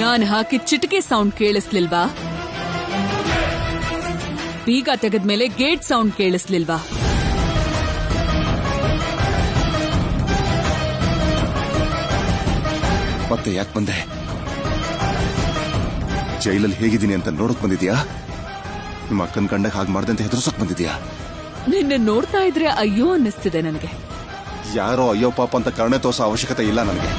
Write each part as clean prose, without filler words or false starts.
ನಾನ್ ಹಾಕಿ ಚಿಟಿಕೆ ಸೌಂಡ್ ಕೇಳಿಸ್ಲಿಲ್ವಾ? ಬೀಗ ತೆಗೆದ್ಮೇಲೆ gate sound ಕೇಳಿಸ್ಲಿಲ್ವಾ? ಮತ್ತೆ ಯಾಕೆ ಬಂದೆ? ಜೈಲಲ್ಲಿ ಹೇಗಿದ್ದೀನಿ ಅಂತ ನೋಡಕ್ ಬಂದಿದ್ಯಾ? ನಿಮ್ಮ ಅಕ್ಕನ ಕಂಡಕ್ ಹಾಗೆ ಮಾಡ್ದೆ ಅಂತ ಹೆದರ್ಸಕ್ ಬಂದಿದ್ಯಾ? ನಿನ್ನ ನೋಡ್ತಾ ಇದ್ರೆ ಅಯ್ಯೋ ಅನ್ನಿಸ್ತಿದೆ ನನಗೆ. ಯಾರೋ ಅಯ್ಯೋ ಪಾಪ ಅಂತ ಕರುಣೆ ತೋರಿಸೋ ಅವಶ್ಯಕತೆ ಇಲ್ಲ ನನಗೆ.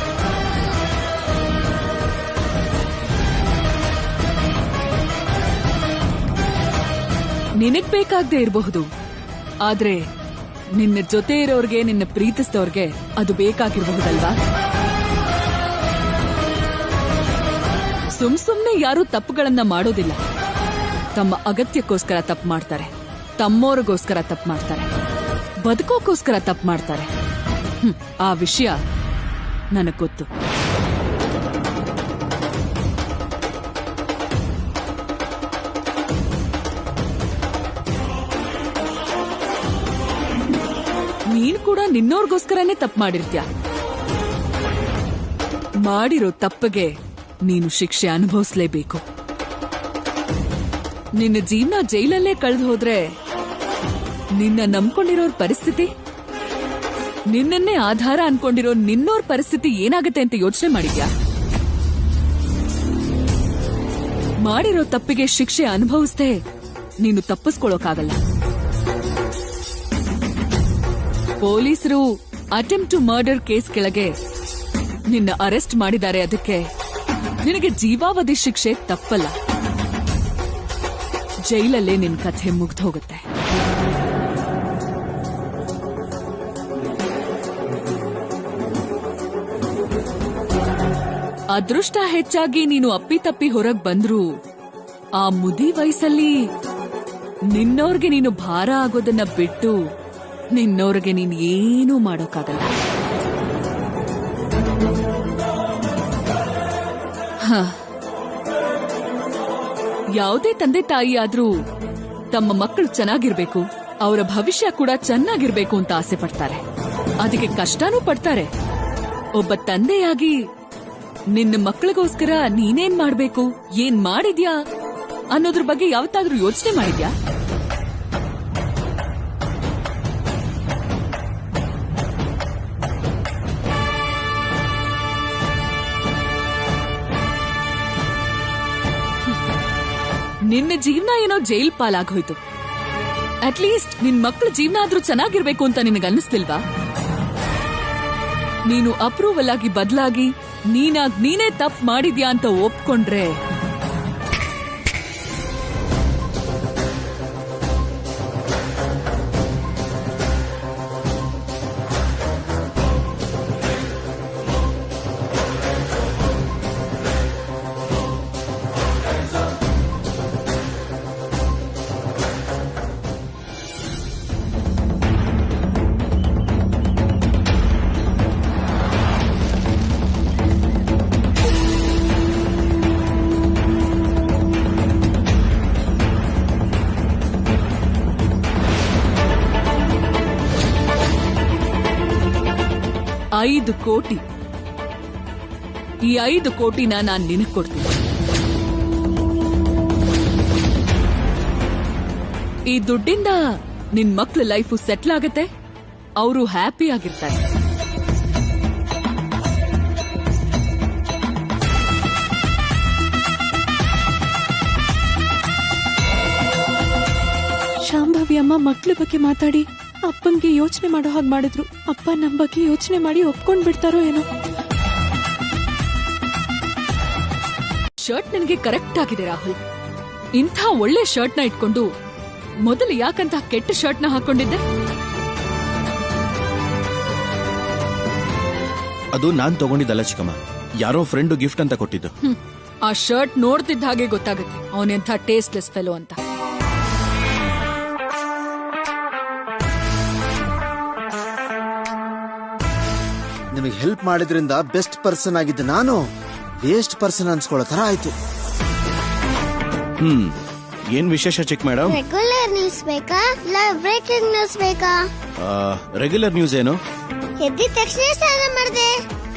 ನಿನಗ್ ಬೇಕಾಗದೆ ಇರಬಹುದು, ಆದ್ರೆ ನಿನ್ನ ಜೊತೆ ಇರೋರ್ಗೆ, ನಿನ್ನ ಪ್ರೀತಿಸಿದವ್ರಿಗೆ ಅದು ಬೇಕಾಗಿರಬಹುದಲ್ವಾ? ಸುಮ್ನೆ ಯಾರೂ ತಪ್ಪುಗಳನ್ನ ಮಾಡೋದಿಲ್ಲ. ತಮ್ಮ ಅಗತ್ಯಕ್ಕೋಸ್ಕರ ತಪ್ಪು ಮಾಡ್ತಾರೆ, ತಮ್ಮೋರಿಗೋಸ್ಕರ ತಪ್ಪು ಮಾಡ್ತಾರೆ, ಬದುಕೋಕೋಸ್ಕರ ತಪ್ಪು ಮಾಡ್ತಾರೆ. ಆ ವಿಷಯ ನನಗ್ ಗೊತ್ತು. ನೀನ್ ಕೂಡ ನಿನ್ನೋರ್ಗೋಸ್ಕರನೇ ತಪ್ಪು ಮಾಡಿರ್ತ್ಯ. ಮಾಡಿರೋ ತಪ್ಪಿಗೆ ನೀನು ಶಿಕ್ಷೆ ಅನುಭವಿಸಲೇಬೇಕು. ನಿನ್ನ ಜೀವನ ಜೈಲಲ್ಲೇ ಕಳೆದು ಹೋದ್ರೆ ನಿನ್ನ ನಂಬ್ಕೊಂಡಿರೋರ್ ಪರಿಸ್ಥಿತಿ, ನಿನ್ನನ್ನೇ ಆಧಾರ ಅನ್ಕೊಂಡಿರೋ ನಿನ್ನೋರ್ ಪರಿಸ್ಥಿತಿ ಏನಾಗುತ್ತೆ ಅಂತ ಯೋಚನೆ ಮಾಡಿದ್ಯಾ? ಮಾಡಿರೋ ತಪ್ಪಿಗೆ ಶಿಕ್ಷೆ ಅನುಭವಿಸದೆ ನೀನು ತಪ್ಪಿಸ್ಕೊಳ್ಳೋಕಾಗಲ್ಲ. ಪೊಲೀಸರು ಅಟೆಂಪ್ಟ್ ಟು ಮರ್ಡರ್ ಕೇಸ್ ಕೆಳಗೆ ನಿನ್ನ ಅರೆಸ್ಟ್ ಮಾಡಿದ್ದಾರೆ. ಅದಕ್ಕೆ ನಿನಗೆ ಜೀವಾವಧಿ ಶಿಕ್ಷೆ ತಪ್ಪಲ್ಲ. ಜೈಲಲ್ಲೇ ನಿನ್ ಕಥೆ ಮುಗ್ದು ಹೋಗುತ್ತೆ. ಅದೃಷ್ಟ ಹೆಚ್ಚಾಗಿ ನೀನು ಅಪ್ಪಿತಪ್ಪಿ ಹೊರಗ್ ಬಂದ್ರು ಆ ಮುದಿ ವಯಸ್ಸಲ್ಲಿ ನಿನ್ನೋರ್ಗೆ ನೀನು ಭಾರ ಆಗೋದನ್ನ ಬಿಟ್ಟು ನಿನ್ನೋರ್ಗೆ ನೀನ್ ಏನೂ ಮಾಡೋಕ್ಕಾಗಲ್ಲ. ಯಾವುದೇ ತಂದೆ ತಾಯಿ ಆದ್ರೂ ತಮ್ಮ ಮಕ್ಕಳು ಚೆನ್ನಾಗಿರ್ಬೇಕು, ಅವರ ಭವಿಷ್ಯ ಕೂಡ ಚೆನ್ನಾಗಿರ್ಬೇಕು ಅಂತ ಆಸೆ ಪಡ್ತಾರೆ. ಅದಕ್ಕೆ ಕಷ್ಟನೂ ಪಡ್ತಾರೆ. ಒಬ್ಬ ತಂದೆಯಾಗಿ ನಿನ್ನ ಮಕ್ಕಳಿಗೋಸ್ಕರ ನೀನೇನ್ ಮಾಡ್ಬೇಕು, ಏನ್ ಮಾಡಿದ್ಯಾ ಅನ್ನೋದ್ರ ಬಗ್ಗೆ ಯಾವತ್ತಾದ್ರೂ ಯೋಚನೆ ಮಾಡಿದ್ಯಾ? ನಿನ್ನ ಜೀವನ ಏನೋ ಜೈಲ್ ಪಾಲಾಗೋಯ್ತು. ಅಟ್ಲೀಸ್ಟ್ ನಿನ್ ಮಕ್ಕಳ ಜೀವನ ಆದ್ರೂ ಚೆನ್ನಾಗಿರ್ಬೇಕು ಅಂತ ನಿನಗನ್ನಿಸ್ಲಿಲ್ವಾ? ನೀನು ಅಪ್ರೂವಲ್ ಆಗಿ ಬದಲಾಗಿ ನೀನೇ ತಪ್ಪು ಮಾಡಿದ್ಯಾ ಅಂತ ಒಪ್ಕೊಂಡ್ರೆ $5 ಕೋಟಿ. ಈ 5 ಕೋಟಿನ ನಾನ್ ನಿನಗ್ ಕೊಡ್ತೀನಿ. ಈ ದುಡ್ಡಿಂದ ನಿನ್ ಮಕ್ಳ ಲೈಫು ಸೆಟ್ಲ್ ಆಗತ್ತೆ, ಅವರು ಹ್ಯಾಪಿ ಆಗಿರ್ತಾರೆ. ಶಾಂಭವಿ ಅಮ್ಮ ಮಕ್ಳ ಬಗ್ಗೆ ಮಾತಾಡಿ ಅಪ್ಪನ್ಗೆ ಯೋಚನೆ ಮಾಡೋ ಹಾಗೆ ಮಾಡಿದ್ರು. ಅಪ್ಪ ನಮ್ ಬಗ್ಗೆ ಯೋಚನೆ ಮಾಡಿ ಒಪ್ಕೊಂಡ್ ಬಿಡ್ತಾರೋ ಏನೋ. ಶರ್ಟ್ ನನಗೆ ಕರೆಕ್ಟ್ ಆಗಿದೆ ರಾಹುಲ್. ಇಂಥ ಒಳ್ಳೆ ಶರ್ಟ್ ನ ಇಟ್ಕೊಂಡು ಮೊದಲು ಯಾಕಂತ ಕೆಟ್ಟ ಶರ್ಟ್ ನ ಹಾಕೊಂಡಿದ್ದೆ? ಅದು ನಾನ್ ತಗೊಂಡಿದ್ದಲ್ಲ ಚಿಕ್ಕಮ್ಮ, ಯಾರೋ ಫ್ರೆಂಡ್ ಗಿಫ್ಟ್ ಅಂತ ಕೊಟ್ಟಿದ್ದು. ಆ ಶರ್ಟ್ ನೋಡ್ತಿದ್ದ ಹಾಗೆ ಗೊತ್ತಾಗುತ್ತೆ ಅವನೆಂಥ ಟೇಸ್ಟ್ಲೆಸ್ ಫೆಲೋ ಅಂತ. ನಿಮಗೆ ಹೆಲ್ಪ್ ಮಾಡಿದ್ರಿಂದ ಬೆಸ್ಟ್ ಪರ್ಸನ್ ಆಗಿದ್ದ ನಾನು ವೇಸ್ಟ್ ಪರ್ಸನ್ ಅನ್ಸ್ಕೊಳ್ಳೋ ತರ ಆಯ್ತು. ಏನ್ ವಿಶೇಷ ಚಿಕ್ಕ ಮೇಡಮ್? ರೆಗ್ಯುಲರ್ ನ್ಯೂಸ್ ಬೇಕಾ ಇಲ್ಲ ಬ್ರೇಕಿಂಗ್ ನ್ಯೂಸ್ ಬೇಕಾ? ರೆಗ್ಯುಲರ್ ನ್ಯೂಸ್ ಏನು? ಎದ್ದಿದ ತಕ್ಷಣ ಸ್ನಾನ ಮಾಡಿದೆ,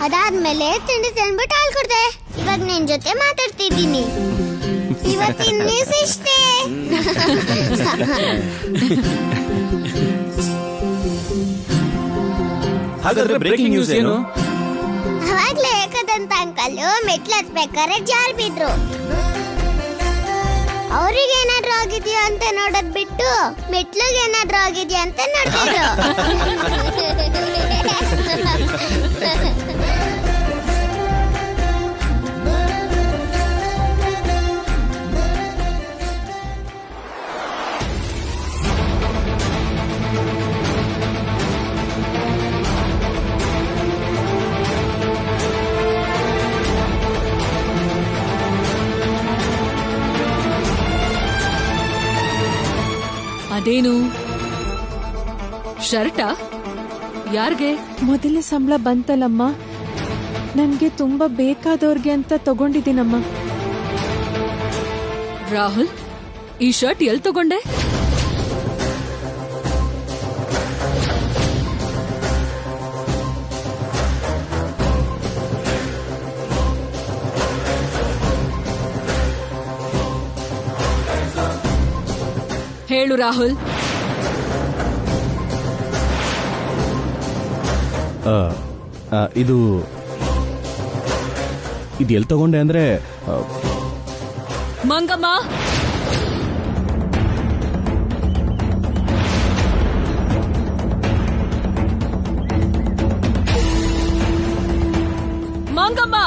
ಅದಾದ್ಮೇಲೆ ತಿಂಡಿ ತಿಂದ್ಬಿಟ್ಟು ಹಾಲು ಕುಡ್ದೆ, ಇವಾಗ ನಿನ್ ಜೊತೆ ಮಾತಾಡ್ತಿದ್ದೀನಿ. ಇವತ್ತಿನ ನ್ಯೂಸ್ ಇಷ್ಟೇ. ಹಾಗಾದ್ರೆ ಬ್ರೇಕಿಂಗ್ ನ್ಯೂಸ್ ಏನು? ಅವಾಗ್ಲೇ ಏಕದಂತ ಅಂಕಲ್ ಮೆಟ್ಲು ಹತ್ಬೇಕಾದ್ರೆ ಜಾರ್ ಬಿದ್ರು. ಅವ್ರಿಗೆ ಏನಾದ್ರೂ ಆಗಿದ್ಯಾ ಅಂತ ನೋಡೋದ್ ಬಿಟ್ಟು ಮೆಟ್ಲಿಗೆ ಏನಾದ್ರೂ ಆಗಿದ್ಯಾ ಅಂತ ನೋಡ್ತಿದ್ರು. ಅದೇನು ಶರ್ಟಾ? ಯಾರ್ಗೆ? ಮೊದಲನೇ ಸಂಬಳ ಬಂತಲ್ಲಮ್ಮ, ನನ್ಗೆ ತುಂಬಾ ಬೇಕಾದವ್ರಿಗೆ ಅಂತ ತಗೊಂಡಿದ್ದೀನಮ್ಮ. ರಾಹುಲ್, ಈ ಶರ್ಟ್ ಎಲ್ ತಗೊಂಡೆ? ಹೇಳು ರಾಹುಲ್. ಇದು ಎಲ್ಲಿ ತಗೊಂಡೆ ಅಂದ್ರೆ ಮಂಗಮ್ಮ, ಮಂಗಮ್ಮ,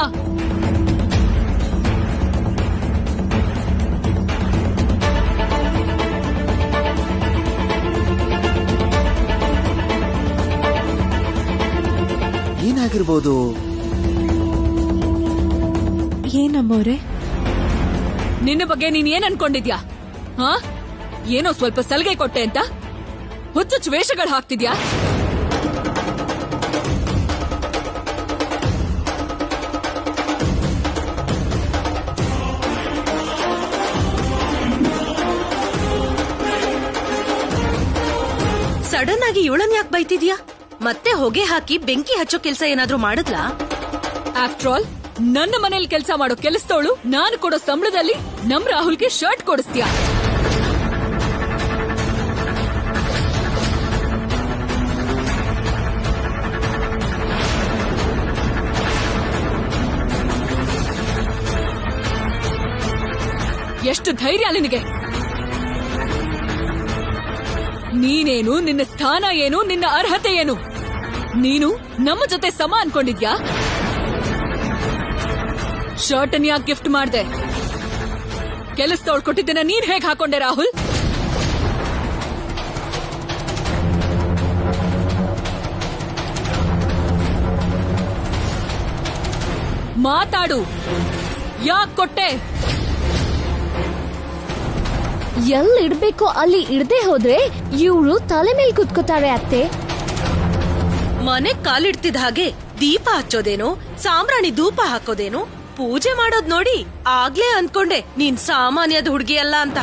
ಏನಾಗಿರ್ಬೋದು? ಏನಮ್ಮವ್ರೆ? ನಿನ್ನ ಬಗ್ಗೆ ನೀನ್ ಏನ್ ಅನ್ಕೊಂಡಿದ್ಯಾ? ಹಾ, ಏನೋ ಸ್ವಲ್ಪ ಸಲಿಗೆ ಕೊಟ್ಟೆ ಅಂತ ಹುಚ್ಚುಚ್ಚು ವೇಷಗಳು ಹಾಕ್ತಿದ್ಯಾ? ಸಡನ್ ಆಗಿ ಇವಳನ್ ಯಾಕೆ ಬೈತಿದ್ಯಾ? ಮತ್ತೆ ಹೊಗೆ ಹಾಕಿ ಬೆಂಕಿ ಹಚ್ಚೋ ಕೆಲ್ಸ ಏನಾದ್ರೂ ಮಾಡಿದ್ಲಾ? ಆಫ್ಟರ್ ಆಲ್ ನನ್ನ ಮನೇಲಿ ಕೆಲಸ ಮಾಡೋ ಕೆಲಸದವಳು ನಾನು ಕೊಡೋ ಸಂಬಳದಲ್ಲಿ ನಮ್ ರಾಹುಲ್ಗೆ ಶರ್ಟ್ ಕೊಡಿಸ್ತೀಯಾ? ಎಷ್ಟು ಧೈರ್ಯ ನಿನಗೆ? ನೀನೇನು, ನಿನ್ನ ಸ್ಥಾನ ಏನು, ನಿನ್ನ ಅರ್ಹತೆ ಏನು? ನೀನು ನಮ್ಮ ಜೊತೆ ಸಮ ಅನ್ಕೊಂಡಿದ್ಯಾ? ಶರ್ಟ್ ಅನ್ ಯಾಕೆ ಗಿಫ್ಟ್ ಮಾಡ್ದೆ? ಕೆಲಸದವಳು ಕೊಟ್ಟಿದ್ದನ್ನ ನೀನ್ ಹೇಗ್ ಹಾಕೊಂಡೆ ರಾಹುಲ್? ಮಾತಾಡು, ಯಾಕೆ ಕೊಟ್ಟೆ? ಎಲ್ಲಿ ಇಡ್ಬೇಕೋ ಅಲ್ಲಿ ಇಡದೆ ಹೋದ್ರೆ ಇವ್ರು ತಲೆ ಮೇಲೆ ಕುತ್ಕೋತಾರೆ ಅತ್ತೆ. ಮನೆ ಕಾಲಿಡ್ತಿದ ಹಾಗೆ ದೀಪ ಹಚ್ಚೋದೇನು, ಸಾಂಬ್ರಾಣಿ ಧೂಪ ಹಾಕೋದೇನು, ಪೂಜೆ ಮಾಡೋದ್ ನೋಡಿ ಆಗ್ಲೇ ಅನ್ಕೊಂಡೆ ನೀನ್ ಸಾಮಾನ್ಯದ ಹುಡ್ಗಿ ಅಲ್ಲ ಅಂತ.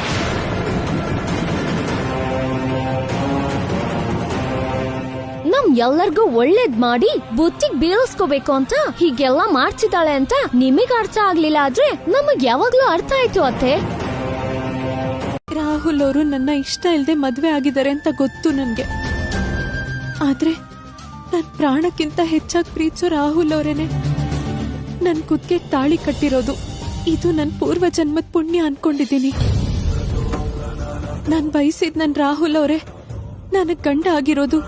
ನಮ್ ಎಲ್ಲರಿಗೂ ಒಳ್ಳೇದ್ ಮಾಡಿ ಬುತ್ತಿಗ್ ಬೀಳಿಸ್ಕೋಬೇಕು ಅಂತ ಹೀಗೆಲ್ಲ ಮಾಡ್ತಿದ್ದಾಳೆ ಅಂತ ನಿಮಗ್ ಅರ್ಥ ಆಗ್ಲಿಲ್ಲ ಆದ್ರೆ ನಮಗ್ ಯಾವಾಗ್ಲೂ ಅರ್ಥ ಆಯ್ತು ಅತ್ತೆ. ರಾಹುಲ್ ಅವರು ನನ್ನ ಇಷ್ಟ ಇಲ್ದೆ ಮದ್ವೆ ಆಗಿದ್ದಾರೆ ಅಂತ ಗೊತ್ತು ನನ್ಗೆ. ಆದ್ರೆ ನನ್ ಪ್ರಾಣಕ್ಕಿಂತ ಹೆಚ್ಚಾಗಿ ಪ್ರೀತಿಸೋ ರಾಹುಲ್ ಅವರೇನೆ ನನ್ ಕುತ್ತಿಗೆ ತಾಳಿ ಕಟ್ಟಿರೋದು. ಇದು ನನ್ ಪೂರ್ವ ಜನ್ಮದ ಪುಣ್ಯ ಅನ್ಕೊಂಡಿದ್ದೀನಿ. ನಾನ್ ಬಯಸಿದ್ ನನ್ ರಾಹುಲ್ ಅವರೇ ನನಗ್ ಗಂಡ ಆಗಿರೋದು.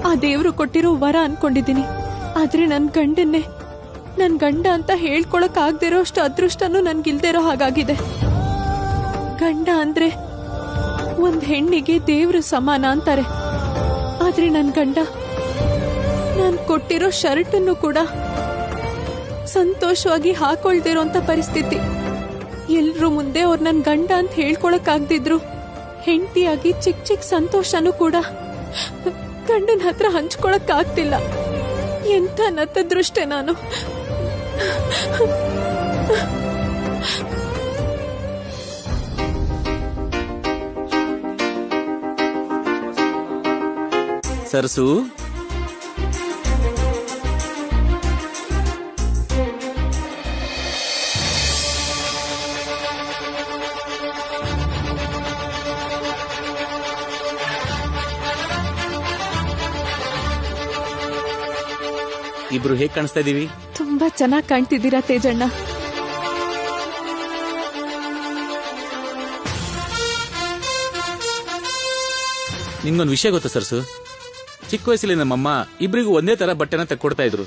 ಆ ದೇವ್ರು ಕೊಟ್ಟಿರೋ ವರ ಅನ್ಕೊಂಡಿದ್ದೀನಿ. ಆದ್ರೆ ನನ್ ಗಂಡನ್ನೇ ನನ್ ಗಂಡ ಅಂತ ಹೇಳ್ಕೊಳಕ್ ಆಗ್ದಿರೋ ಅಷ್ಟು ಅದೃಷ್ಟನೂ ನನ್ಗಿಲ್ದಿರೋ ಹಾಗಾಗಿದೆ. ಗಂಡ ಅಂದ್ರೆ ಒಂದ್ ಹೆಣ್ಣಿಗೆ ದೇವ್ರ ಸಮಾನ ಅಂತಾರೆ. ಆದ್ರೆ ನನ್ ಗಂಡ ನಾನ್ ಕೊಟ್ಟಿರೋ ಶರ್ಟ್ ಅನ್ನು ಕೂಡ ಸಂತೋಷವಾಗಿ ಹಾಕೊಳ್ದಿರೋಂತ ಪರಿಸ್ಥಿತಿ. ಎಲ್ರೂ ಮುಂದೆ ಅವ್ರ ನನ್ ಗಂಡ ಅಂತ ಹೇಳ್ಕೊಳಕ್ ಆಗ್ದಿದ್ರು ಹೆಂಡತಿಯಾಗಿ ಚಿಕ್ಕ ಚಿಕ್ಕ ಸಂತೋಷನೂ ಕೂಡ ಗಂಡನ ಹತ್ರ ಹಂಚ್ಕೊಳಕ್ ಆಗ್ತಿಲ್ಲ. ಎಂಥ ನತದೃಷ್ಟೆ ನಾನು. ನಾವಿಬ್ರು ಹೇಗ್ ಕಾಣಿಸ್ತಾ ಇದೀವಿ? ತುಂಬಾ ಚೆನ್ನಾಗಿ ಕಾಣ್ತಿದ್ದೀರಾ ತೇಜಣ್ಣ. ನಿಮ್ಗೊಂದು ವಿಷಯ ಗೊತ್ತಾ ಸರ್ಸು? ಚಿಕ್ಕ ವಯಸ್ಸಲ್ಲಿ ನಮ್ಮಮ್ಮ ಇಬ್ರಿಗೂ ಒಂದೇ ತರ ಬಟ್ಟೆನ ತೆಕ್ಕೊಡ್ತಾ ಇದ್ರು.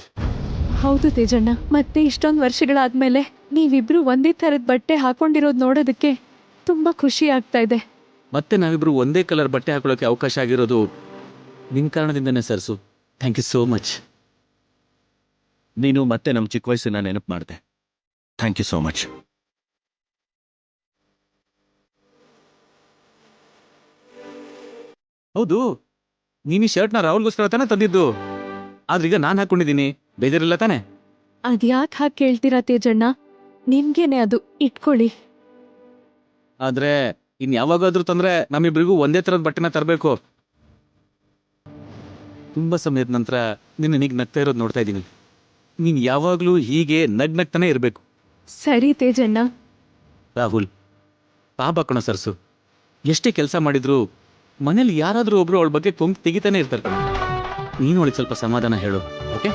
ಹೌದು ತೇಜಣ್ಣ, ಮತ್ತೆ ಇಷ್ಟೊಂದು ವರ್ಷಗಳಾದ್ಮೇಲೆ ನೀವಿಬ್ರು ಒಂದೇ ತರದ ಬಟ್ಟೆ ಹಾಕೊಂಡಿರೋದು ನೋಡೋದಕ್ಕೆ ತುಂಬಾ ಖುಷಿ ಆಗ್ತಾ ಇದೆ. ಮತ್ತೆ ನಾವಿಬ್ರು ಒಂದೇ ಕಲರ್ ಬಟ್ಟೆ ಹಾಕೊಳ್ಳೋಕೆ ಅವಕಾಶ ಆಗಿರೋದು ನಿನ್ ಕಾರಣದಿಂದನೇ ಸರ್ಸು. Thank you so much. ನೀನು ಮತ್ತೆ ನಮ್ಮ ಚಿಕ್ಕ ವಯಸ್ಸಿನ ನೆನಪು ಮಾಡಿದೆ. Thank you so much. ಹೌದು, ನೀನು ಶರ್ಟ್ನ ರಾಹುಲ್ಗೋಸ್ಕರ ತಾನೇ ತಂದಿದ್ದು. ಆದ್ರೀಗ ನಾನು ಹಾಕೊಂಡಿದ್ದೀನಿ, ಬೇಜಾರಿಲ್ಲ ತಾನೆ? ಅದ್ಯಾಕೆ ಹಾಗೆ ಕೇಳ್ತೀರಾ ತೇಜಣ್ಣ? ನಿಮ್ಗೇನೆ ಅದು, ಇಟ್ಕೊಳ್ಳಿ. ಆದ್ರೆ ಇನ್ ಯಾವಾಗಾದ್ರೂ ತಂದ್ರೆ ನಮ್ಮಿಬ್ರಿಗೂ ಒಂದೇ ತರದ ಬಟ್ಟೆನ ತರಬೇಕು. ತುಂಬಾ ಸಮಯದ ನಂತರ ನಿನ್ನ ನೀಗ್ ನಗ್ತಾ ಇರೋದು ನೋಡ್ತಾ ಇದ್ದೀನಿ. ನೀನ್ ಯಾವಾಗ್ಲೂ ಹೀಗೆ ನಗ್ನಗ್ತಾನೆ ಇರ್ಬೇಕು. ಸರಿ ತೇಜಣ್ಣ. ರಾಹುಲ್, ಪಾಪ ಕಣ ಸರ್ಸು, ಎಷ್ಟೇ ಕೆಲಸ ಮಾಡಿದ್ರು ಮನೇಲಿ ಯಾರಾದ್ರೂ ಒಬ್ರು ಅವಳ ಬಗ್ಗೆ ಕೊಂಕ್ ತೆಗಿತಾನೆ ಇರ್ತಾರೆ ಕಣ. ನೀನು ಅವಳಿಗೆ ಸ್ವಲ್ಪ ಸಮಾಧಾನ ಹೇಳು, ಓಕೆ?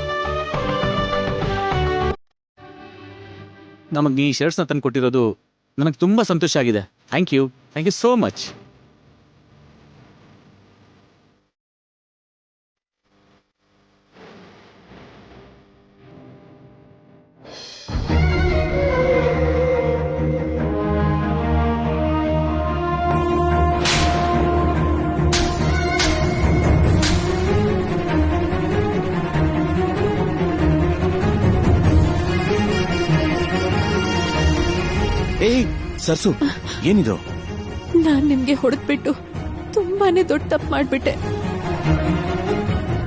ನಮಗ್ ನೀ ಶರ್ಟ್ಸ್ನ ತಂದು ಕೊಟ್ಟಿರೋದು ನನಗೆ ತುಂಬಾ ಸಂತೋಷ ಆಗಿದೆ. Thank you so much. ಏಯ್ ಸರ್ಸು, ಏನಿದು? ನಾನ್ ನಿಮ್ಗೆ ಹೊಡೆದ್ಬಿಟ್ಟು ತುಂಬಾನೇ ದೊಡ್ಡ ತಪ್ಪು ಮಾಡ್ಬಿಟ್ಟೆ.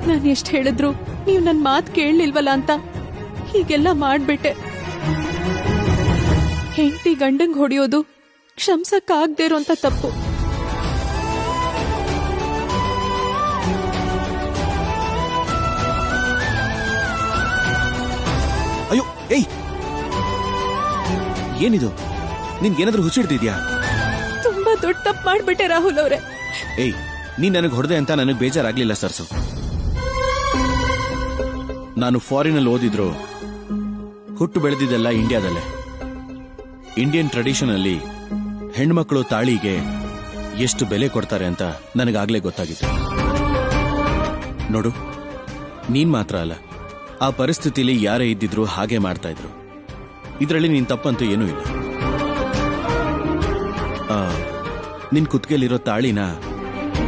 ನಾನ್ ಎಷ್ಟ್ ಹೇಳಿದ್ರು ನೀವ್ ನನ್ ಮಾತ್ ಕೇಳಲಿಲ್ವಲ್ಲ ಅಂತ ಹೀಗೆಲ್ಲ ಮಾಡ್ಬಿಟ್ಟೆ. ಹೆಂಡತಿ ಗಂಡಂಗ್ ಹೊಡೆಯೋದು ಕ್ಷಮ್ಸಕ್ಕಾಗ್ದೇ ಇರೋಂತ ತಪ್ಪು. ಅಯ್ಯೋ, ಏಯ್ ಏನಿದು? ನಿನ್ಗೇನಾದ್ರೂ ಹುಚ್ಚಿಡ್ತಿದ್ಯಾ? ತುಂಬಾ ದೊಡ್ಡ ತಪ್ಪು ಮಾಡ್ಬಿಟ್ಟೆ ರಾಹುಲ್ ಅವ್ರೆ. ಏಯ್, ನೀನ್ ನನಗೆ ಹೊಡೆದೆ ಅಂತ ನನಗೆ ಬೇಜಾರಾಗ್ಲಿಲ್ಲ ಸರ್ಸು. ನಾನು ಫಾರಿನಲ್ಲಿ ಓದಿದ್ರು ಹುಟ್ಟು ಬೆಳೆದಿದ್ದೆಲ್ಲ ಇಂಡಿಯಾದಲ್ಲೇ. ಇಂಡಿಯನ್ ಟ್ರೆಡಿಷನ್ ಅಲ್ಲಿ ಹೆಣ್ಮಕ್ಳು ತಾಳಿಗೆ ಎಷ್ಟು ಬೆಲೆ ಕೊಡ್ತಾರೆ ಅಂತ ನನಗಾಗ್ಲೇ ಗೊತ್ತಾಗಿತ್ತು. ನೋಡು, ನೀನ್ ಮಾತ್ರ ಅಲ್ಲ, ಆ ಪರಿಸ್ಥಿತಿಲಿ ಯಾರೇ ಇದ್ದಿದ್ರು ಹಾಗೆ ಮಾಡ್ತಾ ಇದ್ರು. ಇದರಲ್ಲಿ ನೀನ್ ತಪ್ಪಂತೂ ಏನೂ ಇಲ್ಲ. ನಿನ್ ಕುತ್ತಿಗೆಲಿರೋ ತಾಳಿನ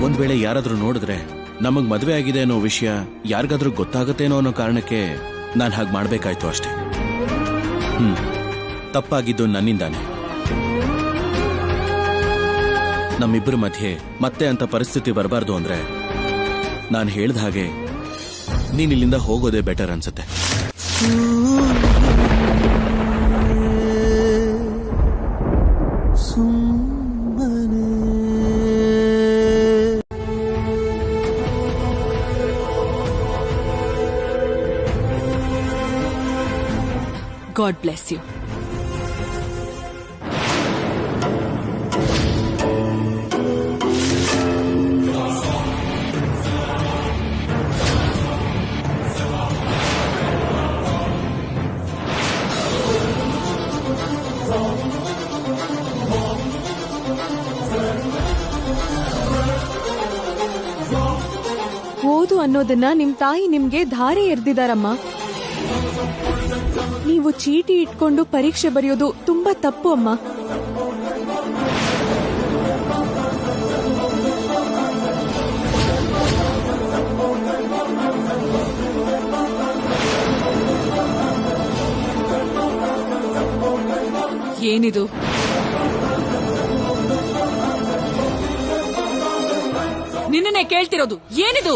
ಒಂದ್ ವೇಳೆ ಯಾರಾದ್ರೂ ನೋಡಿದ್ರೆ ನಮಗ್ ಮದ್ವೆ ಆಗಿದೆ ಅನ್ನೋ ವಿಷಯ ಯಾರಿಗಾದ್ರೂ ಗೊತ್ತಾಗತ್ತೇನೋ ಅನ್ನೋ ಕಾರಣಕ್ಕೆ ನಾನು ಹಾಗೆ ಮಾಡ್ಬೇಕಾಯ್ತು ಅಷ್ಟೇ. ತಪ್ಪಾಗಿದ್ದು ನನ್ನಿಂದಾನೆ. ನಮ್ಮಿಬ್ಬರ ಮಧ್ಯೆ ಮತ್ತೆ ಅಂತ ಪರಿಸ್ಥಿತಿ ಬರಬಾರ್ದು ಅಂದ್ರೆ ನಾನು ಹೇಳ್ದ ಹಾಗೆ ನೀನ್ ಇಲ್ಲಿಂದ ಹೋಗೋದೇ ಬೆಟರ್ ಅನ್ಸುತ್ತೆ. God bless you. ಓದು ಅನ್ನೋದನ್ನ ನಿಮ್ ತಾಯಿ ನಿಮ್ಗೆ ಧಾರೆ ಎರ್ದಿದಾರಮ್ಮ. ನೀವು ಚೀಟಿ ಇಟ್ಕೊಂಡು ಪರೀಕ್ಷೆ ಬರೆಯೋದು ತುಂಬಾ ತಪ್ಪು ಅಮ್ಮ. ಏನಿದು? ನಿನ್ನೆ ಕೇಳ್ತಿರೋದು ಏನಿದು?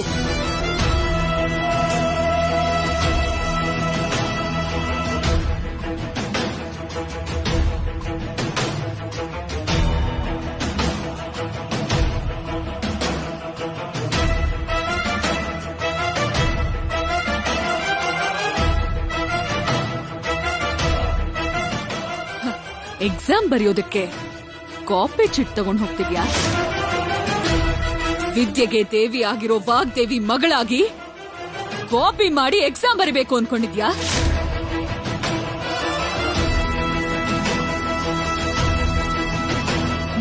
ಎಕ್ಸಾಮ್ ಬರೆಯೋದಕ್ಕೆ ಕಾಪಿ ಚಿಟ್ ತಗೊಂಡು ಹೋಗ್ತಿದ್ಯಾ? ವಿದ್ಯೆಗೆ ದೇವಿ ಆಗಿರೋ ವಾಗ್ದೇವಿ ಮಗಳಾಗಿ ಕಾಪಿ ಮಾಡಿ ಎಕ್ಸಾಮ್ ಬರಿಬೇಕು ಅನ್ಕೊಂಡಿದ್ಯಾ?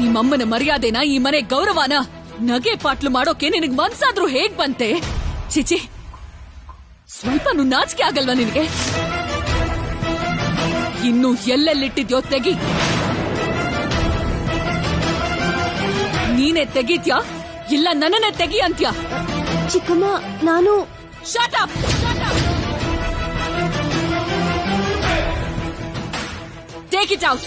ನಿಮ್ಮಮ್ಮನ ಮರ್ಯಾದೆನ, ಈ ಮನೆ ಗೌರವನ ನಗೆ ಪಾಟ್ಲು ಮಾಡೋಕೆ ನಿನಗ್ ಮನ್ಸಾದ್ರೂ ಹೇಗ್ ಬಂತೆ? ಚಿಚಿ, ಸ್ವಲ್ಪನೂ ನಾಚಿಕೆ ಆಗಲ್ವಾ ನಿನಗೆ? ಇನ್ನು ಎಲ್ಲೆಲ್ಲಿಟ್ಟಿದ್ಯೋ ತೆಗಿ. ನೀನೇ ತೆಗಿತ್ಯಾ ಇಲ್ಲ ನನ್ನನ್ನೇ ತೆಗಿ ಅಂತ್ಯಾ? ಚಿಕ್ಕಮ್ಮ, ನಾನು Shut up! Shut up! Take it out!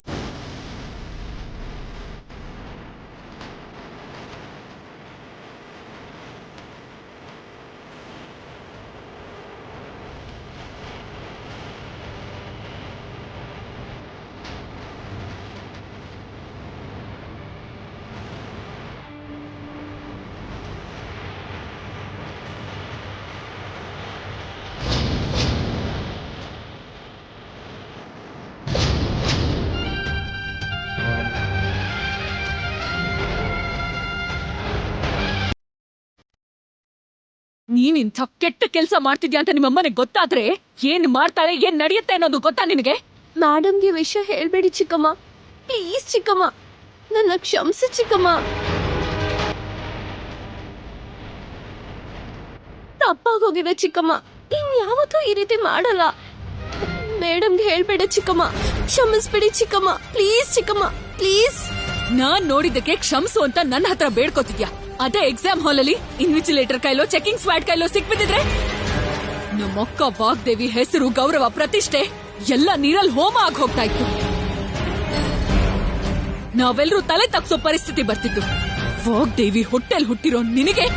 ನೀನ್ ಇಂಥ ಕೆಟ್ಟ ಕೆಲಸ ಮಾಡ್ತಿದ್ಯಾ ಅಂತ ನಿಮ್ಮಮ್ಮನೆ ಗೊತ್ತಾದ್ರೆ ಏನ್ ಮಾಡ್ತಾಳೆ, ಏನ್ ನಡೆಯುತ್ತೆ ಅನ್ನೋದು ಗೊತ್ತಾ ನಿನಗೆ? ಮೇಡಮ್ಗೆ ವಿಷಯ ಹೇಳ್ಬೇಡಿ ಚಿಕ್ಕಮ್ಮ, ಪ್ಲೀಸ್ ಚಿಕ್ಕಮ್ಮ, ನನ್ನ ಕ್ಷಮಿಸಿ ಚಿಕ್ಕಮ್ಮ. ತಪ್ಪಾಗೋಗಿದೆ ಚಿಕ್ಕಮ್ಮ, ಇನ್ಯಾವತ್ತೂ ಈ ರೀತಿ ಮಾಡಲ್ಲ. ಮೇಡಮ್ಗೆ ಹೇಳ್ಬೇಡ ಚಿಕ್ಕಮ್ಮ, ಕ್ಷಮಿಸ್ಬಿಡಿ ಚಿಕ್ಕಮ್ಮ, ಪ್ಲೀಸ್ ಚಿಕ್ಕಮ್ಮ, ಪ್ಲೀಸ್. ನಾನ್ ನೋಡಿದ್ದಕ್ಕೆ ಕ್ಷಮಿಸು ಅಂತ ನನ್ನ ಹತ್ರ ಬೇಡ್ಕೋತಿದ್ಯಾ? ಅದೇ ಎಕ್ಸಾಮ್ ಹಾಲ್ ಅಲ್ಲಿ ಇನ್ವಿಜಿಲೇಟರ್ ಕೈಲೋ ಚೆಕಿಂಗ್ ಸ್ಕ್ವಾಡ್ ಕೈಲೋ ಸಿಕ್ಬಿಟ್ಟಿದ್ರೆ ನಮ್ಮಕ್ಕ ವಾಗ್ದೇವಿ ಹೆಸರು, ಗೌರವ, ಪ್ರತಿಷ್ಠೆ ಎಲ್ಲ ನೀರಲ್ಲಿ ಹೋಮ ಆಗಿ ಹೋಗ್ತಾ ಇತ್ತು. ನಾವೆಲ್ಲರೂ ತಲೆ ತಗ್ಸೋ ಪರಿಸ್ಥಿತಿ ಬರ್ತಿತ್ತು. ವಾಗ್ದೇವಿ ಹೊಟ್ಟೆಲ್ ಹುಟ್ಟಿರೋ ನಿನಗೆ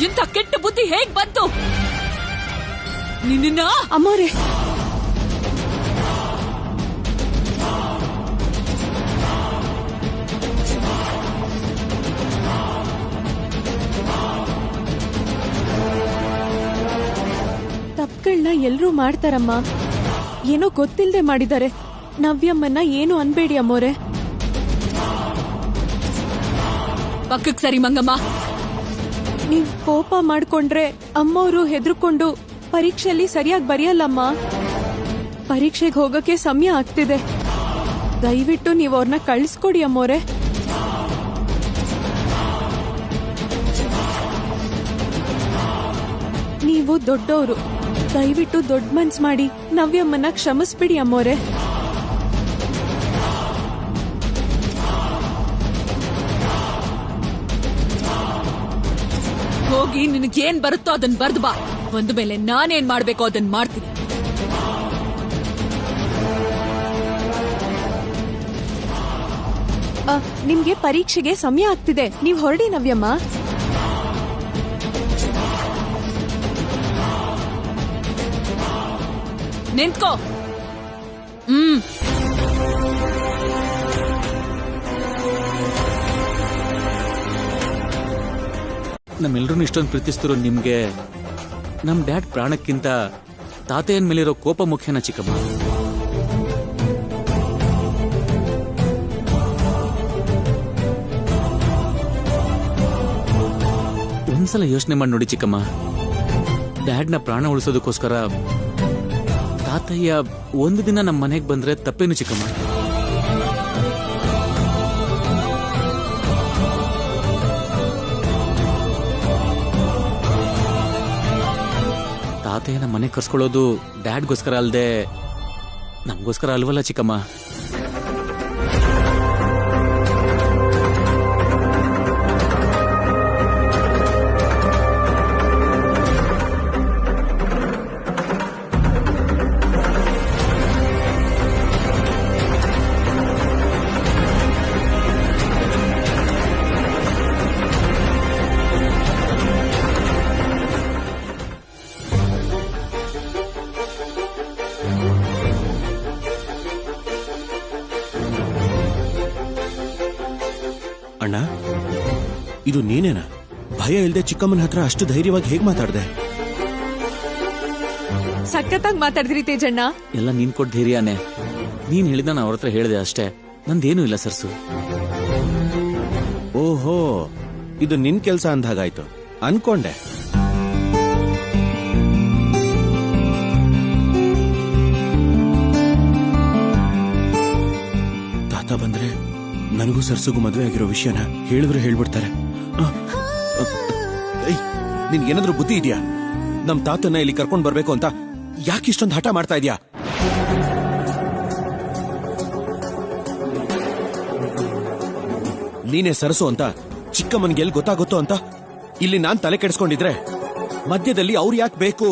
ಇಂಥ ಕೆಟ್ಟ ಬುದ್ಧಿ ಹೇಗ್ ಬಂತು? ನಿನ್ನ ಅಮ್ಮೋರೆ, ತಪ್ಪುಗಳನ್ನ ಎಲ್ರೂ ಮಾಡ್ತಾರಮ್ಮ. ಏನೋ ಗೊತ್ತಿಲ್ಲದೆ ಮಾಡಿದ್ದಾರೆ. ನವ್ಯಮ್ಮನ್ನ ಏನು ಅನ್ಬೇಡಿ ಅಮ್ಮೋರೆ. ಪಕ್ಕಕ್ ಸರಿ ಮಂಗಮ್ಮ. ನೀವ್ ಕೋಪ ಮಾಡ್ಕೊಂಡ್ರೆ ಅಮ್ಮವ್ರು ಹೆದರ್ಕೊಂಡು ಪರೀಕ್ಷೆಯಲ್ಲಿ ಸರಿಯಾಗಿ ಬರೆಯಲ್ಲಮ್ಮ. ಪರೀಕ್ಷೆಗೆ ಹೋಗಕ್ಕೆ ಸಮಯ ಆಗ್ತಿದೆ. ದಯವಿಟ್ಟು ನೀವು ಅವ್ರನ್ನ ಕಳಿಸ್ಕೊಡಿ ಅಮ್ಮೋರೆ. ನೀವು ದೊಡ್ಡವರು, ದಯವಿಟ್ಟು ದೊಡ್ಡ ಮನ್ಸ್ ಮಾಡಿ ನವ್ಯಮ್ಮನ್ನ ಕ್ಷಮಿಸ್ಬಿಡಿ ಅಮ್ಮೋರೆ. ಹೋಗಿ ನಿನಗೇನ್ ಬರುತ್ತೋ ಅದನ್ನ ಬರ್ದು ಬಾ. ಒಂದು ಮೇಲೆ ನಾನೇನ್ ಮಾಡ್ಬೇಕೋ ಅದನ್ನ ಮಾಡ್ತೀನಿ. ನಿಮ್ಗೆ ಪರೀಕ್ಷೆಗೆ ಸಮಯ ಆಗ್ತಿದೆ, ನೀವ್ ಹೊರಡಿ ನವ್ಯಮ್ಮ. ನಿಂತ್ಕೋ. ನಮ್ಮೆಲ್ರೂ ಇಷ್ಟೊಂದು ಪ್ರೀತಿಸ್ತಿರೋ ನಿಮ್ಗೆ ನಮ್ ಡ್ಯಾಡ್ ಪ್ರಾಣಕ್ಕಿಂತ ತಾತೆಯನ್ ಮೇಲಿರೋ ಕೋಪ ಮುಖ್ಯನ ಚಿಕ್ಕಮ್ಮ? ಒಂದ್ಸಲ ಯೋಚನೆ ಮಾಡಿ ನೋಡಿ ಚಿಕ್ಕಮ್ಮ, ಡ್ಯಾಡ್ನ ಪ್ರಾಣ ಉಳಿಸೋದಕ್ಕೋಸ್ಕರ ತಾತಯ್ಯ ಒಂದು ದಿನ ನಮ್ಮ ಮನೆಗೆ ಬಂದ್ರೆ ತಪ್ಪೇನು ಚಿಕ್ಕಮ್ಮ? ತಾತಯ್ಯನ ಮನೆ ಕರ್ಸ್ಕೊಳ್ಳೋದು ಡ್ಯಾಡ್ಗೋಸ್ಕರ ಅಲ್ದೆ ನಮ್ಗೋಸ್ಕರ ಅಲ್ವಲ್ಲ ಚಿಕ್ಕಮ್ಮ? ಅಣ್ಣ, ಇದು ನೀನೇನಾ? ಭಯ ಇಲ್ದೆ ಚಿಕ್ಕಮ್ಮನ ಹತ್ರ ಅಷ್ಟು ಧೈರ್ಯವಾಗಿ ಹೇಗ್ ಮಾತಾಡ್ದೆ? ಸಖತ್ತಾಗಿ ಮಾತಾಡಿದ್ರಿ ತೇಜಣ್ಣ. ಎಲ್ಲ ನೀನ್ ಕೊಟ್ಟ ಧೈರ್ಯನೇ. ನೀನ್ ಹೇಳಿದ ನಾನು ಅವ್ರ ಹತ್ರ ಹೇಳಿದೆ ಅಷ್ಟೇ, ನಂದೇನೂ ಇಲ್ಲ ಸರ್ಸು. ಓಹೋ, ಇದು ನಿನ್ ಕೆಲ್ಸ ಅಂದಾಗಾಯ್ತು ಅನ್ಕೊಂಡೆ. ನನಗೂ ಸರ್ಸುಗೂ ಮದುವೆ ಆಗಿರೋ ವಿಷಯನ ಹೇಳಿದ್ರು ಹೇಳ್ಬಿಡ್ತಾರೆ. ನಿನ್ಗೇನಾದ್ರೂ ಬುದ್ಧಿ ಇದೆಯಾ? ನಮ್ ತಾತನ್ನ ಇಲ್ಲಿ ಕರ್ಕೊಂಡ್ ಬರ್ಬೇಕು ಅಂತ ಯಾಕೆ ಇಷ್ಟೊಂದು ಹಠ ಮಾಡ್ತಾ ಇದೀಯಾ? ನೀನೇ ಸರಸು ಅಂತ ಚಿಕ್ಕಮ್ಮನ್ಗೆ ಎಲ್ಲಿ ಗೊತ್ತಾಗುತ್ತೋ ಅಂತ ಇಲ್ಲಿ ನಾನ್ ತಲೆ ಕೆಡಿಸ್ಕೊಂಡಿದ್ರೆ ಮಧ್ಯದಲ್ಲಿ ಅವ್ರು ಯಾಕೆ ಬೇಕು?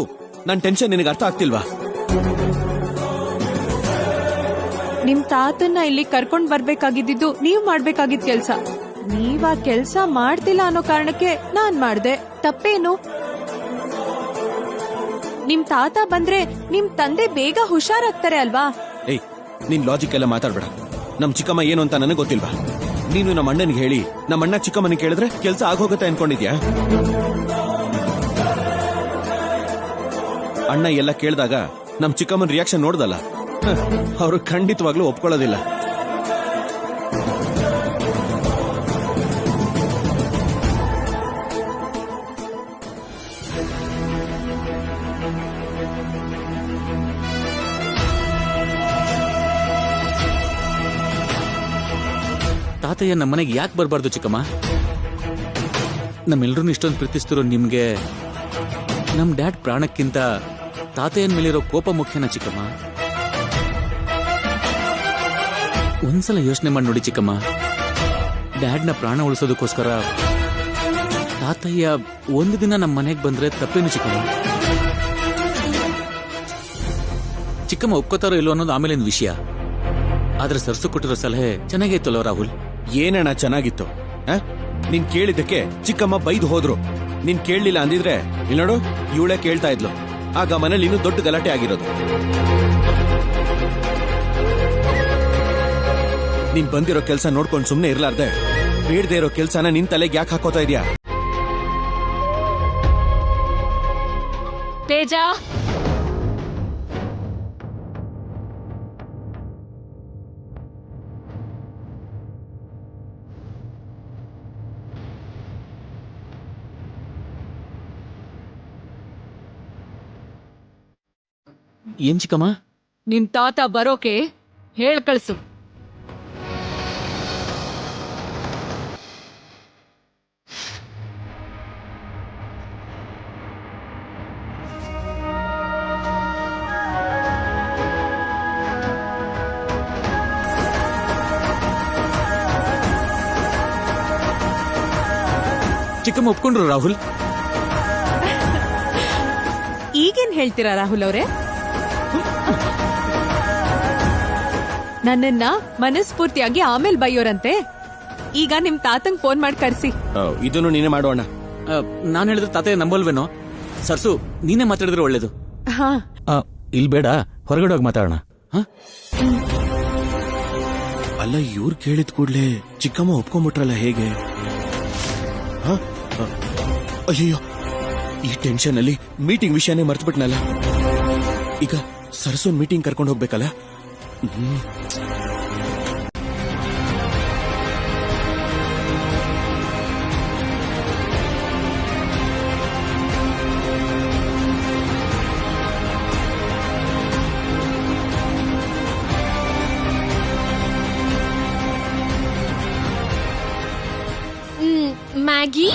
ನನ್ ಟೆನ್ಷನ್ ನಿನಗೆ ಅರ್ಥ ಆಗ್ತಿಲ್ವಾ? ನಿಮ್ ತಾತನ್ನ ಇಲ್ಲಿ ಕರ್ಕೊಂಡ್ ಬರ್ಬೇಕಾಗಿದ್ದು ನೀವ್ ಮಾಡ್ಬೇಕಾಗಿದ್ ಕೆಲ್ಸ. ನೀವ್ ಆ ಕೆಲ್ಸ ಮಾಡ್ತಿಲ್ಲ ಅನ್ನೋ ಕಾರಣಕ್ಕೆ ನಾನ್ ಮಾಡ್ದೆ. ತಪ್ಪೇನು? ನಿಮ್ ತಾತ ಬಂದ್ರೆ ನಿಮ್ ತಂದೆ ಬೇಗ ಹುಷಾರಾಗ್ತಾರೆ ಅಲ್ವಾ? ಏಯ್, ನೀನ್ ಲಾಜಿಕ್ ಎಲ್ಲ ಮಾತಾಡ್ಬೇಡ. ನಮ್ ಚಿಕ್ಕಮ್ಮ ಏನು ಅಂತ ನನಗೆ ಗೊತ್ತಿಲ್ವಾ? ನೀನು ನಮ್ಮ ಅಣ್ಣನಿಗೆ ಹೇಳಿ ನಮ್ಮ ಅಣ್ಣ ಚಿಕ್ಕಮ್ಮನಿಗೆ ಕೇಳಿದ್ರೆ ಕೆಲ್ಸ ಆಗೋಗುತ್ತೆ ಅನ್ಕೊಂಡಿದ್ಯಾ? ಅಣ್ಣ ಎಲ್ಲ ಕೇಳಿದಾಗ ನಮ್ ಚಿಕ್ಕಮ್ಮನ ರಿಯಾಕ್ಷನ್ ನೋಡ್ದಲ್ಲ, ಅವರು ಖಂಡಿತವಾಗ್ಲೂ ಒಪ್ಕೊಳ್ಳೋದಿಲ್ಲ. ತಾತಯ್ಯ ನಮ್ಮನೆಗೆ ಯಾಕೆ ಬರಬಾರ್ದು ಚಿಕ್ಕಮ್ಮ? ನಮ್ಮೆಲ್ರೂ ಇಷ್ಟೊಂದು ಪ್ರೀತಿಸ್ತಿರೋ ನಿಮ್ಗೆ ನಮ್ ಡ್ಯಾಡ್ ಪ್ರಾಣಕ್ಕಿಂತ ತಾತಯ್ಯನ ಮೇಲಿರೋ ಕೋಪ ಮುಖ್ಯನ ಚಿಕ್ಕಮ್ಮ? ಒಂದ್ಸಲ ಯೋಚನೆ ಮಾಡಿ ನೋಡಿ ಚಿಕ್ಕಮ್ಮ, ಡ್ಯಾಡ್ನ ಪ್ರಾಣ ಉಳಿಸೋದಕ್ಕೋಸ್ಕರ ತಾತಯ್ಯ ಒಂದು ದಿನ ನಮ್ಮ ಮನೆಗೆ ಬಂದ್ರೆ ತಪ್ಪೇನು ಚಿಕ್ಕಮ್ಮ? ಚಿಕ್ಕಮ್ಮ ಒಪ್ಕೋತಾರೋ ಇಲ್ವೋ ಅನ್ನೋದು ಆಮೇಲಿನ ವಿಷಯ. ಆದ್ರೆ ಸರ್ಸು ಕೊಟ್ಟಿರೋ ಸಲಹೆ ಚೆನ್ನಾಗಿತ್ತಲ್ಲೋ ರಾಹುಲ್? ಏನಣ್ಣ ಚೆನ್ನಾಗಿತ್ತು? ನೀನ್ ಕೇಳಿದ್ದಕ್ಕೆ ಚಿಕ್ಕಮ್ಮ ಬೈದು ಹೋದ್ರು. ನೀನ್ ಕೇಳಲಿಲ್ಲ ಅಂದಿದ್ರೆ ಇಲ್ಲಿ ನೋಡು, ಇವಳೇ ಕೇಳ್ತಾ ಇದ್ಲು. ಆಗ ಮನೇಲಿ ಇನ್ನೂ ದೊಡ್ಡ ಗಲಾಟೆ ಆಗಿರೋದು. ನೀನ್ ಬಂದಿರೋ ಕೆಲ್ಸ ನೋಡ್ಕೊಂಡು ಸುಮ್ನೆ ಇರ್ಲಾರ್ದೆ ಬೇಡದೆ ಇರೋ ಕೆಲ್ಸನ ನಿನ್ ತಲೆಗೆ ಯಾಕೆ ಹಾಕೋತಾ ಇದೀಯಾ? ತೇಜ, ಏನ್ ಚಿಕ್ಕಮ್ಮ? ನಿನ್ ತಾತ ಬರೋಕೆ ಹೇಳ್ ಕಳ್ಸು. ಚಿಕ್ಕಮ್ಮ ಒಪ್ಕೊಂಡ್ರು ರಾಹುಲ್? ಈಗೇನ್ ಹೇಳ್ತೀರಾ ರಾಹುಲ್ ಅವರೇ? ನನ್ನನ್ನ ಮನಸ್ಫೂರ್ತಿಯಾಗಿ ಆಮೇಲೆ ಬೈಯೋರಂತೆ. ಈಗ ನಿಮ್ ತಾತಂಗ್ ಫೋನ್ ಮಾಡಿ ಕರ್ಸಿ. ಇದನ್ನು ನೀನೇ ಮಾಡೋಣ. ನಾನು ಹೇಳಿದ್ರೆ ತಾತಯ್ಯ ನಂಬಲ್ವೇನೋ? ಸರ್ಸು, ನೀನೇ ಮಾತಾಡಿದ್ರೆ ಒಳ್ಳೇದು. ಹಾ, ಇಲ್ಲಿ ಬೇಡ, ಹೊರಗಡೆ ಹೋಗಿ ಮಾತಾಡೋಣ. ಅಲ್ಲ, ಇವ್ರು ಕೇಳಿದ ಕೂಡ್ಲೆ ಚಿಕ್ಕಮ್ಮ ಒಪ್ಕೊಂಡ್ಬಿಟ್ರಲ್ಲ, ಹೇಗೆ? ಅಯ್ಯೋ, ಈ ಟೆನ್ಷನ್ ಅಲ್ಲಿ ಮೀಟಿಂಗ್ ವಿಷಯನೇ ಮರ್ತ್ಬಿಟ್ನಲ್ಲ. ಈಗ ಸರಸೋನ್ ಮೀಟಿಂಗ್ ಕರ್ಕೊಂಡು ಹೋಗ್ಬೇಕಲ್ಲ. ಮ್ಯಾಗಿ,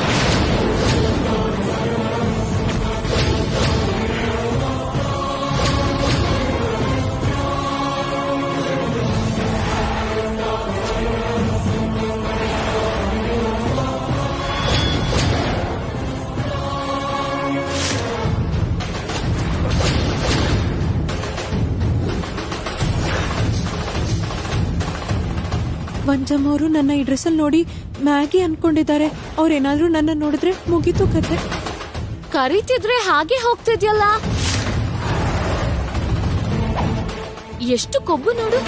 ವಂಜಮ್ ಅವರು ನನ್ನ ಈ ಡ್ರೆಸ್ ಅಲ್ಲಿ ನೋಡಿ ಮ್ಯಾಗಿ ಅನ್ಕೊಂಡಿದ್ದಾರೆ. ಅವ್ರೇನಾದ್ರೂ ನನ್ನ ನೋಡಿದ್ರೆ ಮುಗೀತು ಕತೆ. ಕರೀತಿದ್ರೆ ಹಾಗೆ ಹೋಗ್ತಿದ್ಯಲ್ಲ, ಎಷ್ಟು ಕೊಬ್ಬು ನೋಡು.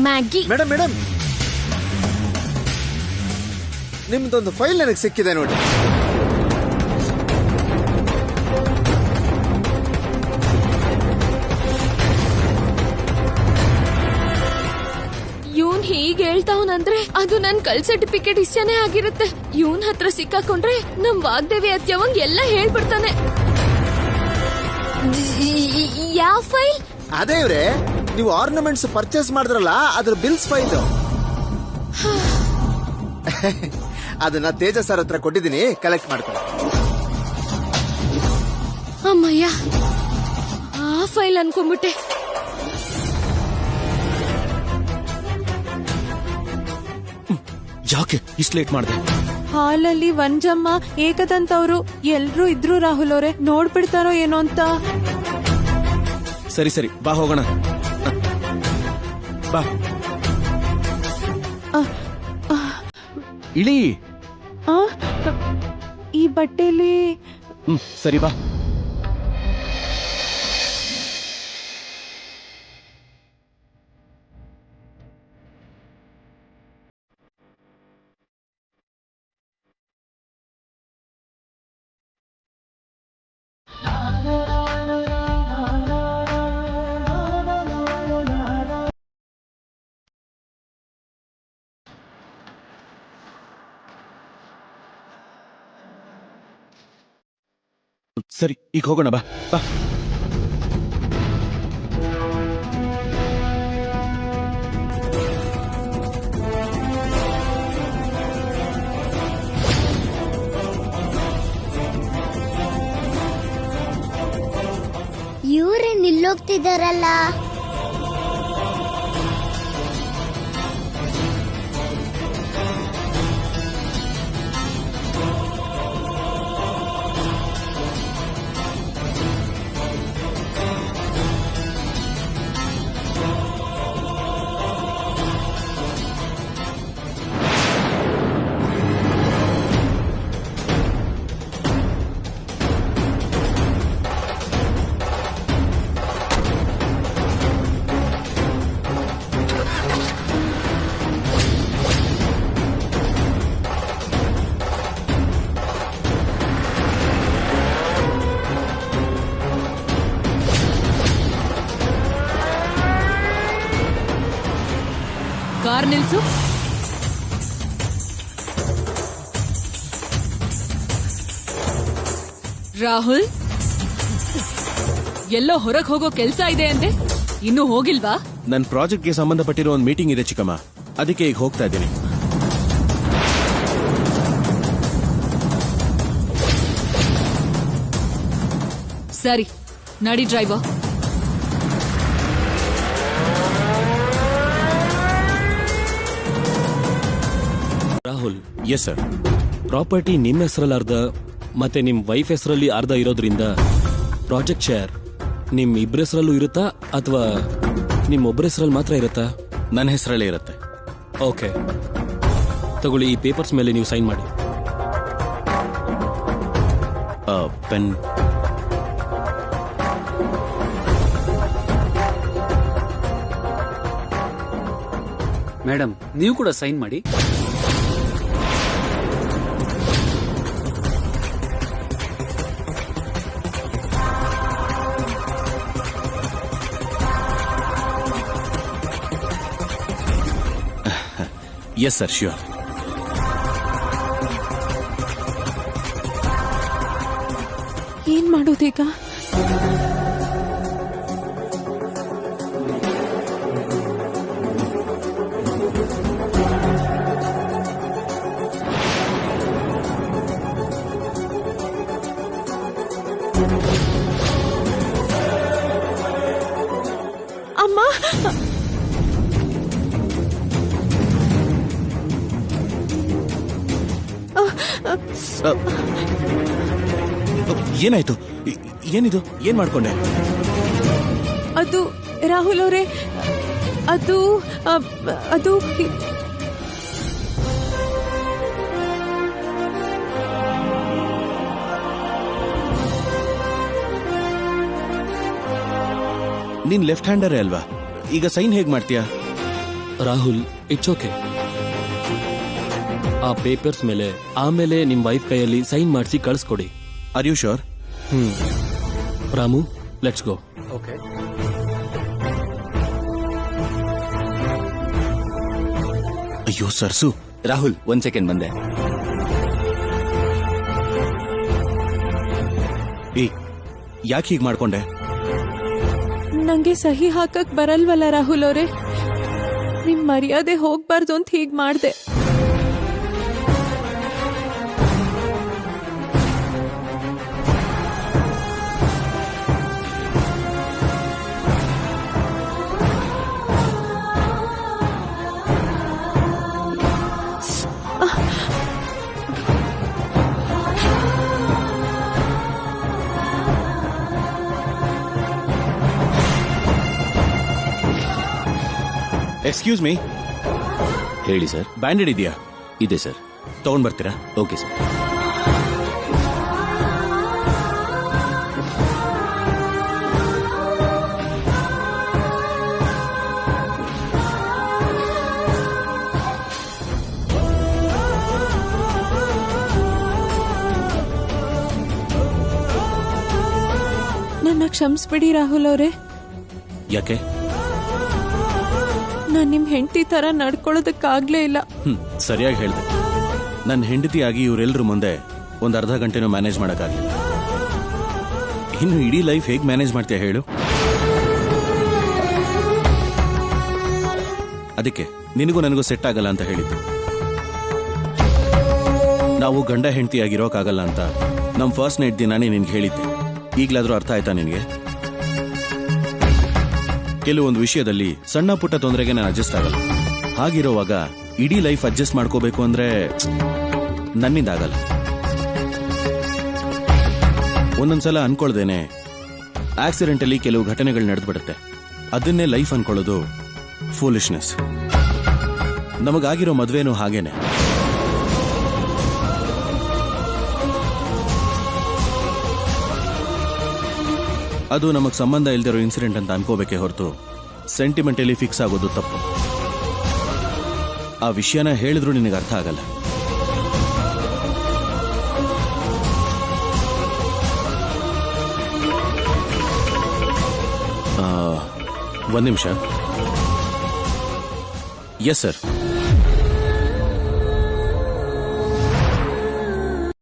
ಮ್ಯಾಗಿ. ಮೇಡಮ್ ಮೇಡಮ್, ನಿಮ್ದೊಂದು ಫೈಲ್ ನನಗೆ ಸಿಕ್ಕಿದೆ ನೋಡಿ. ಇವನ್ ಹೀಗೆ ಹೇಳ್ತಾವನಂದ್ರೆ ಅದು ನನ್ ಕಲ್ ಸರ್ಟಿಫಿಕೇಟ್ ಇಷ್ಟನೇ ಆಗಿರುತ್ತೆ. ಇವನ್ ಹತ್ರ ಸಿಕ್ಕಾಕೊಂಡ್ರೆ ನಮ್ ವಾಗ್ದೇವಿ ಅತ್ಯವಂಗ್ ಎಲ್ಲ ಹೇಳ್ಬಿಡ್ತಾನೆ. ಯಾವ ಫೈಲ್? ಅದೇ ಇವ್ರೆ, ನೀವು ಆರ್ನಮೆಂಟ್ಸ್ ಪರ್ಚೇಸ್ ಮಾಡಿದ್ರಲ್ಲ, ಅದ್ರ ಬಿಲ್ಸ್ ಫೈಲ್. ಅದನ್ನ ತೇಜ ಸರ್ ಹತ್ರ ಕೊಟ್ಟಿದ್ದೀನಿ, ಕಲೆಕ್ಟ್ ಮಾಡ್ಕೊಂಡು. ಅಮ್ಮಯ್ಯ, ಆ ಫೈಲ್ ಅನ್ಕೊಂಡ್ಬಿಟ್ಟೆ. ಯಾಕೆ ಇಷ್ಟು ಲೇಟ್ ಮಾಡಿದೆ? ಹಾಲಲ್ಲಿ ವಂಜಮ್ಮ, ಏಕದಂತ ಅವರು ಎಲ್ರೂ ಇದ್ರು ರಾಹುಲ್ ಅವರೇ. ನೋಡ್ಬಿಡ್ತಾರೋ ಏನೋ ಅಂತ. ಸರಿ ಸರಿ, ಬಾ ಹೋಗೋಣ. ಬಾ ಇಳಿ. ಈ ಬಟ್ಟೆಲಿ ಸರಿ ಬಾ. ಸರಿ, ಈಗ ಹೋಗೋಣ. ಬಾ ಬಾ. ಇವ್ರೆ ನಿಲ್ಲೋಗ್ತಿದಾರಲ್ಲ. ಕಾರ್ ನಿಲ್ಸು. ರಾಹುಲ್, ಎಲ್ಲೋ ಹೊರಗ್ ಹೋಗೋ ಕೆಲ್ಸ ಇದೆ ಅಂತೆ, ಇನ್ನೂ ಹೋಗಿಲ್ವಾ? ನನ್ನ ಪ್ರಾಜೆಕ್ಟ್ಗೆ ಸಂಬಂಧಪಟ್ಟಿರೋ ಒಂದು ಮೀಟಿಂಗ್ ಇದೆ ಚಿಕ್ಕಮ್ಮ, ಅದಕ್ಕೆ ಈಗ ಹೋಗ್ತಾ ಇದ್ದೀನಿ. ಸರಿ, ನಡಿ driver. Rahul, yes sir. Property ನಿಮ್ಮ ಹೆಸರಲ್ಲಿ ಅರ್ಧ ಮತ್ತೆ ನಿಮ್ ವೈಫ್ ಹೆಸರಲ್ಲಿ ಅರ್ಧ ಇರೋದ್ರಿಂದ ಪ್ರಾಜೆಕ್ಟ್ ಶೇರ್ ನಿಮ್ ಇಬ್ಬರ ಹೆಸರಲ್ಲೂ ಇರುತ್ತಾ ಅಥವಾ ನಿಮ್ ಒಬ್ಬರ ಹೆಸರಲ್ಲಿ ಮಾತ್ರ ಇರುತ್ತಾ? ನನ್ನ ಹೆಸರಲ್ಲೇ ಇರುತ್ತೆ. ಓಕೆ, ತಗೊಳ್ಳಿ, ಈ ಪೇಪರ್ಸ್ ಮೇಲೆ ನೀವು ಸೈನ್ ಮಾಡಿ. ಪೆನ್. ಮೇಡಮ್, ನೀವು ಕೂಡ ಸೈನ್ ಮಾಡಿ. Yes sir, sure. ಏನ್ ಮಾಡೋದೀಗ? ಅಮ್ಮ, ಏನಾಯ್ತು? ಏನಿದು? ಏನ್ ಮಾಡ್ಕೊಂಡೆ? ಅದು ರಾಹುಲ್ ಅವರೇ, ಅದು ಅದು ನೀನ್ ಲೆಫ್ಟ್ ಹ್ಯಾಂಡರೇ ಅಲ್ವಾ? ಈಗ ಸೈನ್ ಹೇಗ್ ಮಾಡ್ತೀಯಾ? Rahul it's okay. ಆ ಪೇಪರ್ಸ್ ಮೇಲೆ ಆಮೇಲೆ ನಿಮ್ ವೈಫ್ ಕೈಯಲ್ಲಿ ಸೈನ್ ಮಾಡಿಸಿ ಕಳಿಸ್ಕೊಡಿ. Are you sure? Ramu, let's go. Okay. ಅಯ್ಯೋ ಸರ್ಸು. ರಾಹುಲ್, 1 ಸೆಕೆಂಡ್ ಬಂದೆ. ಯಾಕೆ ಹೀಗ್ ಮಾಡ್ಕೊಂಡೆ? ನಂಗೆ ಸಹಿ ಹಾಕಕ್ ಬರಲ್ವಲ್ಲ ರಾಹುಲ್ ಅವರೇ. ನಿಮ್ ಮರ್ಯಾದೆ ಹೋಗ್ಬಾರ್ದು ಅಂತ ಹೀಗ್ ಮಾಡ್ದೆ. Excuse me. ಹೇಳಿ ಸರ್. ಬ್ಯಾಂಡೆಡ್ ಇದೆಯಾ? ಇದೆ ಸರ್. ತಗೊಂಡ್ ಬರ್ತೀರಾ? Okay sir. ನನ್ನ ಕ್ಷಮಿಸ್ಬಿಡಿ ರಾಹುಲ್ ಅವರೇ. ಯಾಕೆ? ನಾನ್ ನಿಮ್ ಹೆಂಡತಿ ತರ ನಡ್ಕೊಳ್ಳೋದಕ್ಕಾಗ್ಲೇ ಇಲ್ಲ. ಸರಿಯಾಗಿ ಹೇಳ್ದೆ. ನನ್ನ ಹೆಂಡತಿಯಾಗಿ ಇವರೆಲ್ಲರ ಮುಂದೆ ಒಂದ್ ಅರ್ಧ ಗಂಟೆನೂ ಮ್ಯಾನೇಜ್ ಮಾಡಕ್ಕಾಗ್ಲಿಲ್ಲ. ಇನ್ನು ಇಡೀ ಲೈಫ್ ಹೇಗ್ ಮ್ಯಾನೇಜ್ ಮಾಡ್ತೀಯ ಹೇಳು? ಅದಕ್ಕೆ ನಿನಗೂ ನನಗೂ ಸೆಟ್ ಆಗಲ್ಲ ಅಂತ ಹೇಳಿದ್ದು. ನಾವು ಗಂಡ ಹೆಂಡತಿಯಾಗಿರೋಕ್ಕಾಗಲ್ಲ ಅಂತ ನಮ್ ಫಸ್ಟ್ ನೈಟ್ ದಿನಾನೇ ನಿನ್ಗೆ ಹೇಳಿದ್ದೆ. ಈಗ್ಲಾದ್ರೂ ಅರ್ಥ ಆಯ್ತಾ ನಿನ್ಗೆ? ಕೆಲವೊಂದು ವಿಷಯದಲ್ಲಿ ಸಣ್ಣ ಪುಟ್ಟ ತೊಂದರೆಗೆ ನಾನು ಅಡ್ಜಸ್ಟ್ ಆಗಲ್ಲ. ಹಾಗಿರುವಾಗ ಇಡೀ ಲೈಫ್ ಅಡ್ಜಸ್ಟ್ ಮಾಡ್ಕೋಬೇಕು ಅಂದ್ರೆ ನನ್ನಿಂದ ಆಗಲ್ಲ. ಒಂದೊಂದ್ಸಲ ಅನ್ಕೊಳ್ದೇನೆ ಆಕ್ಸಿಡೆಂಟಲ್ಲಿ ಕೆಲವು ಘಟನೆಗಳು ನಡೆದ್ಬಿಡುತ್ತೆ. ಅದನ್ನೇ ಲೈಫ್ ಅನ್ಕೊಳ್ಳೋದು ಫೂಲಿಶ್ನೆಸ್. ನಮಗಾಗಿರೋ ಮದ್ವೆನೂ ಹಾಗೇನೆ. ಅದು ನಮಗ್ ಸಂಬಂಧ ಇಲ್ದಿರೋ ಇನ್ಸಿಡೆಂಟ್ ಅಂತ ಅನ್ಕೋಬೇಕೆ ಹೊರತು ಸೆಂಟಿಮೆಂಟಲಿ ಫಿಕ್ಸ್ ಆಗೋದು ತಪ್ಪು. ಆ ವಿಷಯನ ಹೇಳಿದ್ರು ನಿನಗೆ ಅರ್ಥ ಆಗಲ್ಲ. ಒಂದ್ ನಿಮಿಷ. Yes sir.